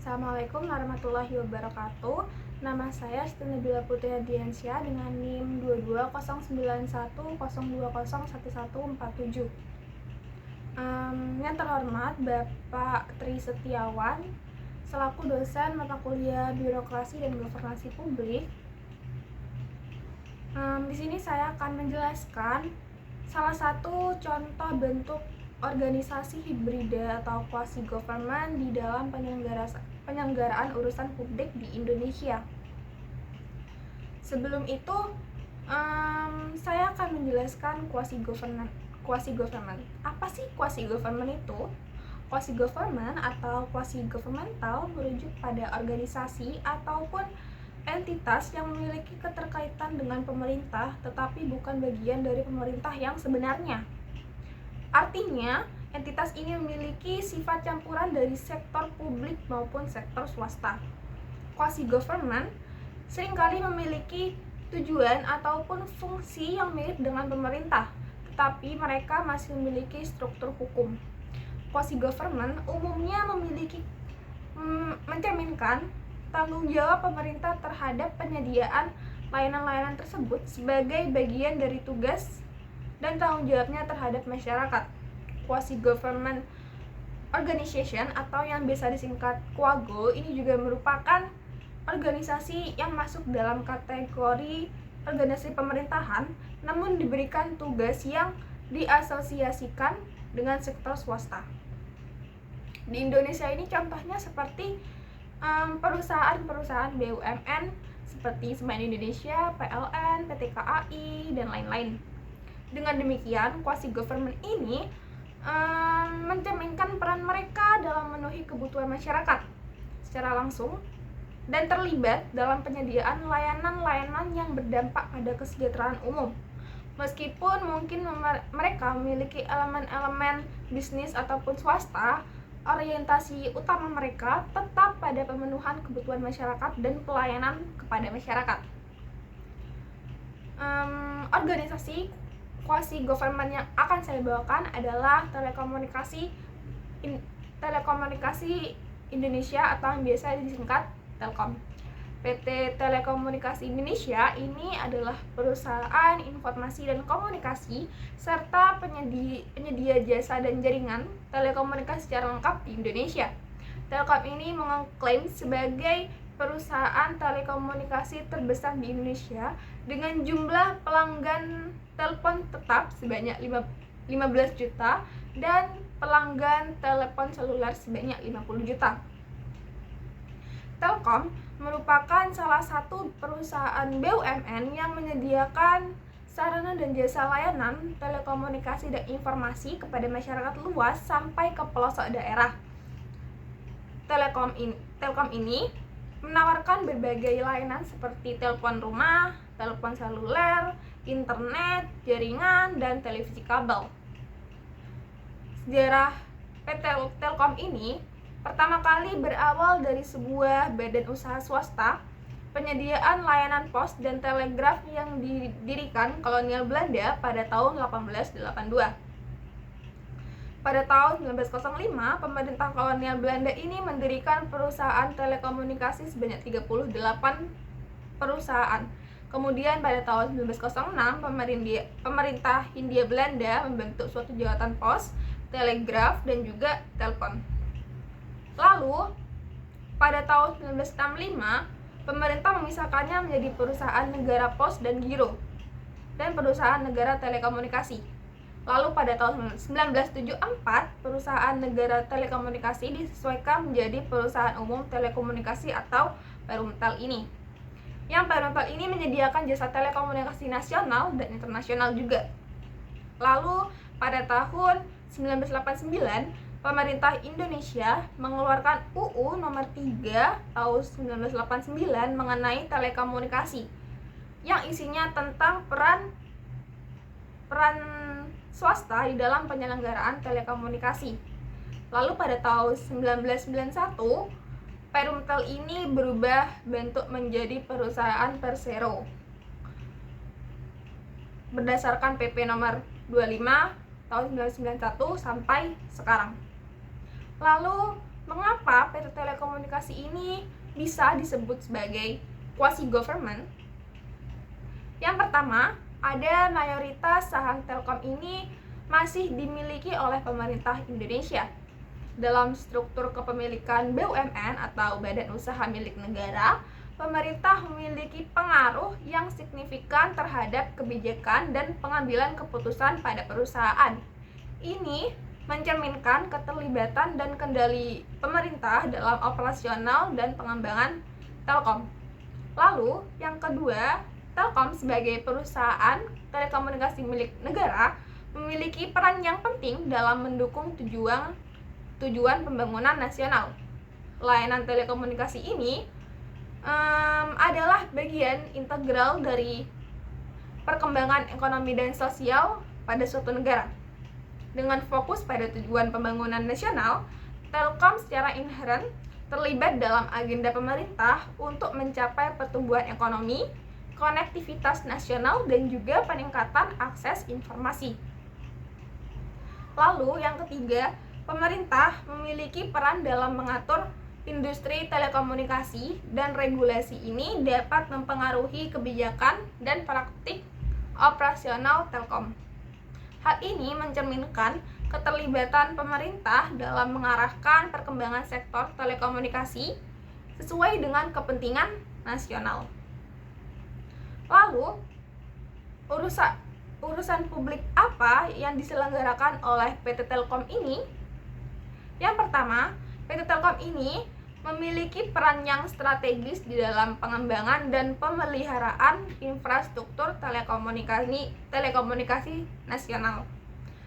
Assalamualaikum warahmatullahi wabarakatuh. Nama saya Siti Nabila Putri Hadiansyah dengan NIM 22091020111147. Yang terhormat Bapak Tri Setiawan selaku dosen mata kuliah Birokrasi dan Governansi Publik. Di sini saya akan menjelaskan salah satu contoh bentuk organisasi hibrida atau quasi government di dalam penyelenggaraan urusan publik di Indonesia. Sebelum itu, saya akan menjelaskan quasi government. Apa sih quasi government itu? Quasi government atau quasi governmental merujuk pada organisasi ataupun entitas yang memiliki keterkaitan dengan pemerintah tetapi bukan bagian dari pemerintah yang sebenarnya. Artinya, entitas ini memiliki sifat campuran dari sektor publik maupun sektor swasta. Quasi government seringkali memiliki tujuan ataupun fungsi yang mirip dengan pemerintah, tetapi mereka masih memiliki struktur hukum. Quasi government umumnya mencerminkan tanggung jawab pemerintah terhadap penyediaan layanan-layanan tersebut sebagai bagian dari tugas dan tanggung jawabnya terhadap masyarakat. Quasi government organization atau yang biasa disingkat Quago ini juga merupakan organisasi yang masuk dalam kategori organisasi pemerintahan namun diberikan tugas yang diasosiasikan dengan sektor swasta. Di Indonesia ini contohnya seperti perusahaan-perusahaan BUMN seperti Semen Indonesia, PLN, PT KAI, dan lain-lain. Dengan demikian, quasi government ini mencerminkan peran mereka dalam memenuhi kebutuhan masyarakat secara langsung dan terlibat dalam penyediaan layanan-layanan yang berdampak pada kesejahteraan umum. Meskipun mungkin mereka memiliki elemen-elemen bisnis ataupun swasta, orientasi utama mereka tetap pada pemenuhan kebutuhan masyarakat dan pelayanan kepada masyarakat. Organisasi quasi government yang akan saya bawakan adalah Telekomunikasi Indonesia atau yang biasa disingkat Telkom. PT Telekomunikasi Indonesia ini adalah perusahaan informasi dan komunikasi serta penyedia jasa dan jaringan telekomunikasi secara lengkap di Indonesia. Telkom ini mengklaim sebagai perusahaan telekomunikasi terbesar di Indonesia dengan jumlah pelanggan telepon tetap sebanyak 15 juta dan pelanggan telepon seluler sebanyak 50 juta. Telkom merupakan salah satu perusahaan BUMN yang menyediakan sarana dan jasa layanan telekomunikasi dan informasi kepada masyarakat luas sampai ke pelosok daerah. Telkom ini menawarkan berbagai layanan seperti telepon rumah, telepon seluler, internet, jaringan, dan televisi kabel. Sejarah PT Telkom ini pertama kali berawal dari sebuah badan usaha swasta penyediaan layanan pos dan telegraf yang didirikan kolonial Belanda pada tahun 1882. Pada tahun 1905, pemerintah kolonial Belanda ini mendirikan perusahaan telekomunikasi sebanyak 38 perusahaan. Kemudian pada tahun 1906, pemerintah Hindia Belanda membentuk suatu jabatan pos, telegraf, dan juga telepon. Lalu, pada tahun 1965, pemerintah memisahkannya menjadi perusahaan negara pos dan giro dan perusahaan negara telekomunikasi. Lalu pada tahun 1974, perusahaan negara telekomunikasi disesuaikan menjadi perusahaan umum telekomunikasi atau Perumtel ini. Yang Perumtel ini menyediakan jasa telekomunikasi nasional dan internasional juga. Lalu pada tahun 1989, pemerintah Indonesia mengeluarkan UU nomor 3 tahun 1989 mengenai telekomunikasi yang isinya tentang peran swasta di dalam penyelenggaraan telekomunikasi. Lalu pada tahun 1991, Perumtel ini berubah bentuk menjadi perusahaan Persero berdasarkan PP nomor 25 tahun 1991 sampai sekarang. Lalu Mengapa PT Telekomunikasi ini bisa disebut sebagai quasi government? Yang pertama, ada mayoritas saham Telkom ini masih dimiliki oleh pemerintah Indonesia. Dalam struktur kepemilikan BUMN atau badan usaha milik negara, pemerintah memiliki pengaruh yang signifikan terhadap kebijakan dan pengambilan keputusan pada perusahaan. Ini mencerminkan keterlibatan dan kendali pemerintah dalam operasional dan pengembangan Telkom. Lalu, yang kedua, Telkom sebagai perusahaan telekomunikasi milik negara memiliki peran yang penting dalam mendukung tujuan pembangunan nasional. Layanan telekomunikasi ini adalah bagian integral dari perkembangan ekonomi dan sosial pada suatu negara. Dengan fokus pada tujuan pembangunan nasional, Telkom secara inheren terlibat dalam agenda pemerintah untuk mencapai pertumbuhan ekonomi, konektivitas nasional, dan juga peningkatan akses informasi. Lalu yang ketiga, pemerintah memiliki peran dalam mengatur industri telekomunikasi dan regulasi ini dapat mempengaruhi kebijakan dan praktik operasional Telkom. Hal ini mencerminkan keterlibatan pemerintah dalam mengarahkan perkembangan sektor telekomunikasi sesuai dengan kepentingan nasional. Lalu, urusan publik apa yang diselenggarakan oleh PT Telkom ini? Yang pertama, PT Telkom ini memiliki peran yang strategis di dalam pengembangan dan pemeliharaan infrastruktur telekomunikasi nasional.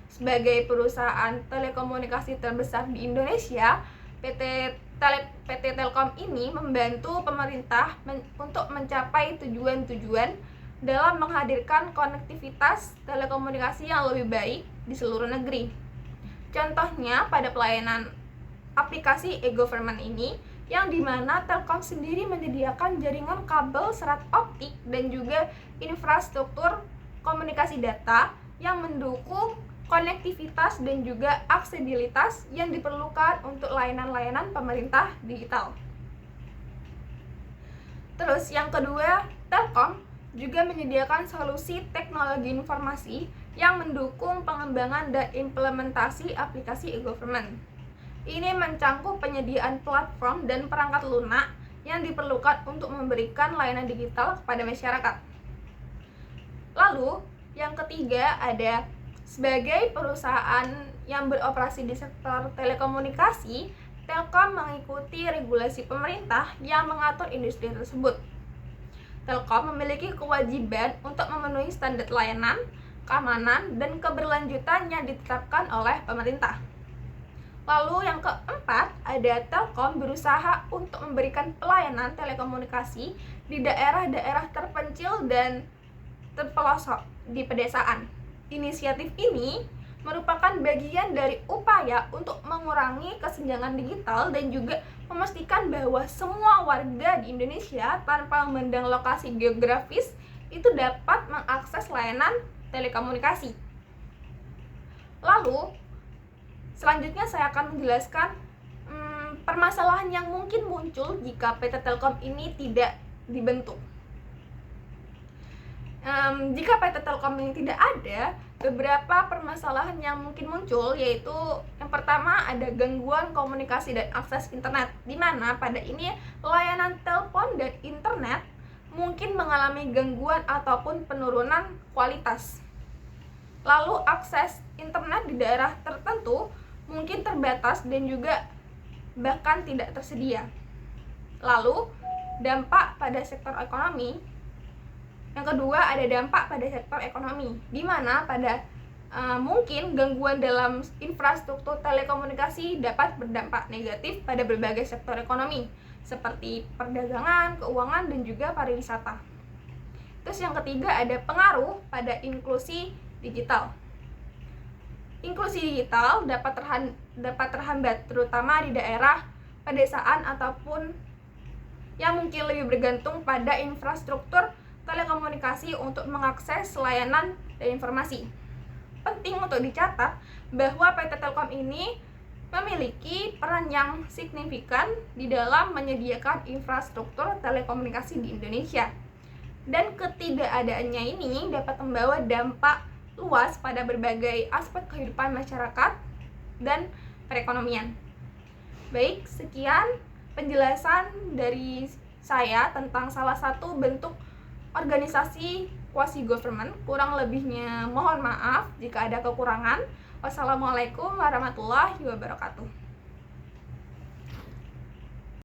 Sebagai perusahaan telekomunikasi terbesar di Indonesia, PT Telkom ini membantu pemerintah untuk mencapai tujuan-tujuan dalam menghadirkan konektivitas telekomunikasi yang lebih baik di seluruh negeri. Contohnya pada pelayanan aplikasi e-government ini, yang dimana Telkom sendiri menyediakan jaringan kabel serat optik dan juga infrastruktur komunikasi data yang mendukung konektivitas dan juga aksesibilitas yang diperlukan untuk layanan-layanan pemerintah digital. Terus yang kedua, Telkom juga menyediakan solusi teknologi informasi yang mendukung pengembangan dan implementasi aplikasi e-government. Ini mencangkup penyediaan platform dan perangkat lunak yang diperlukan untuk memberikan layanan digital kepada masyarakat. Lalu, yang ketiga ada sebagai perusahaan yang beroperasi di sektor telekomunikasi, Telkom mengikuti regulasi pemerintah yang mengatur industri tersebut. Telkom memiliki kewajiban untuk memenuhi standar layanan, keamanan, dan keberlanjutan yang ditetapkan oleh pemerintah. Lalu yang keempat, ada Telkom berusaha untuk memberikan pelayanan telekomunikasi di daerah-daerah terpencil dan terpelosok di pedesaan. Inisiatif ini merupakan bagian dari upaya untuk mengurangi kesenjangan digital dan juga memastikan bahwa semua warga di Indonesia tanpa memandang lokasi geografis itu dapat mengakses layanan telekomunikasi. Lalu, selanjutnya saya akan menjelaskan permasalahan yang mungkin muncul jika PT Telkom ini tidak dibentuk. Jika PT Telkom ini tidak ada, beberapa permasalahan yang mungkin muncul, yaitu yang pertama ada gangguan komunikasi dan akses internet, di mana pada ini layanan telepon dan internet mungkin mengalami gangguan ataupun penurunan kualitas. Lalu akses internet di daerah tertentu mungkin terbatas dan juga bahkan tidak tersedia. Lalu dampak pada sektor ekonomi. Yang kedua ada dampak pada sektor ekonomi, di mana pada mungkin gangguan dalam infrastruktur telekomunikasi dapat berdampak negatif pada berbagai sektor ekonomi seperti perdagangan, keuangan, dan juga pariwisata. Terus yang ketiga ada pengaruh pada inklusi digital. Inklusi digital dapat terhambat terutama di daerah pedesaan ataupun yang mungkin lebih bergantung pada infrastruktur telekomunikasi untuk mengakses layanan dan informasi. Penting untuk dicatat bahwa PT Telkom ini memiliki peran yang signifikan di dalam menyediakan infrastruktur telekomunikasi di Indonesia. Dan ketidakadaannya ini dapat membawa dampak luas pada berbagai aspek kehidupan masyarakat dan perekonomian. Baik, sekian penjelasan dari saya tentang salah satu bentuk organisasi quasi-government. Kurang lebihnya mohon maaf jika ada kekurangan. Wassalamualaikum warahmatullahi wabarakatuh.